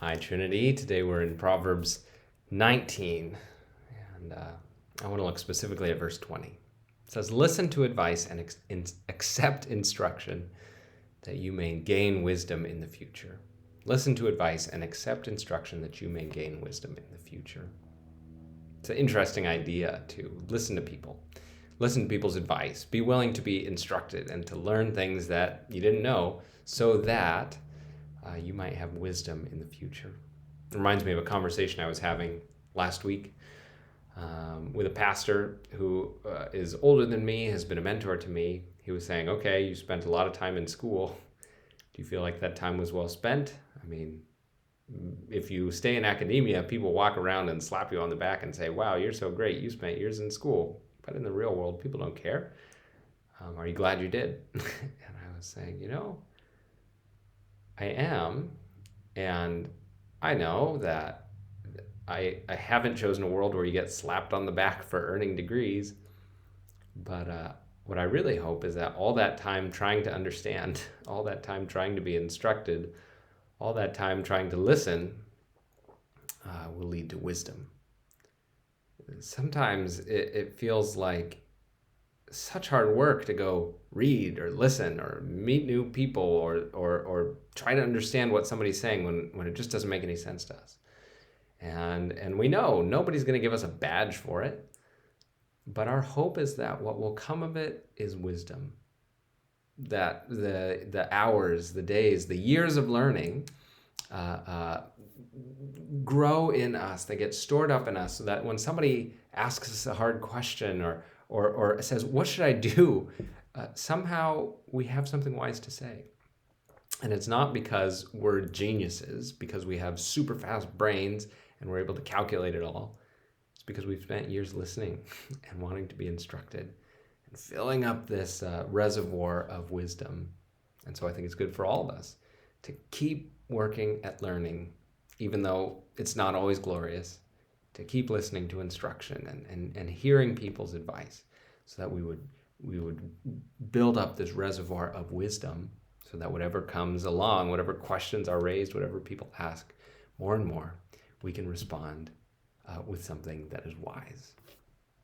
Hi, Trinity. Today we're in Proverbs 19, and I want to look specifically at verse 20. It says, "Listen to advice and accept instruction, that you may gain wisdom in the future." Listen to advice and accept instruction, that you may gain wisdom in the future. It's an interesting idea to listen to people. Listen to people's advice. Be willing to be instructed and to learn things that you didn't know so that you might have wisdom in the future. It reminds me of a conversation I was having last week with a pastor who is older than me, has been a mentor to me. He was saying, okay, you spent a lot of time in school. Do you feel like that time was well spent? I mean, if you stay in academia, people walk around and slap you on the back and say, wow, you're so great. You spent years in school. But in the real world, people don't care. Are you glad you did? And I was saying, I am, and I know that I haven't chosen a world where you get slapped on the back for earning degrees, but what I really hope is that all that time trying to understand, all that time trying to be instructed, all that time trying to listen will lead to wisdom. Sometimes it feels like such hard work to go read or listen or meet new people or try to understand what somebody's saying when it just doesn't make any sense to us. And we know nobody's going to give us a badge for it, but our hope is that what will come of it is wisdom. That the hours, the days, the years of learning grow in us. They get stored up in us so that when somebody asks us a hard question or says, what should I do? Somehow we have something wise to say. And it's not because we're geniuses, because we have super fast brains and we're able to calculate it all. It's because we've spent years listening and wanting to be instructed and filling up this reservoir of wisdom. And so I think it's good for all of us to keep working at learning, even though it's not always glorious, to keep listening to instruction and hearing people's advice so that we would build up this reservoir of wisdom so that whatever comes along, whatever questions are raised, whatever people ask, more and more, we can respond with something that is wise.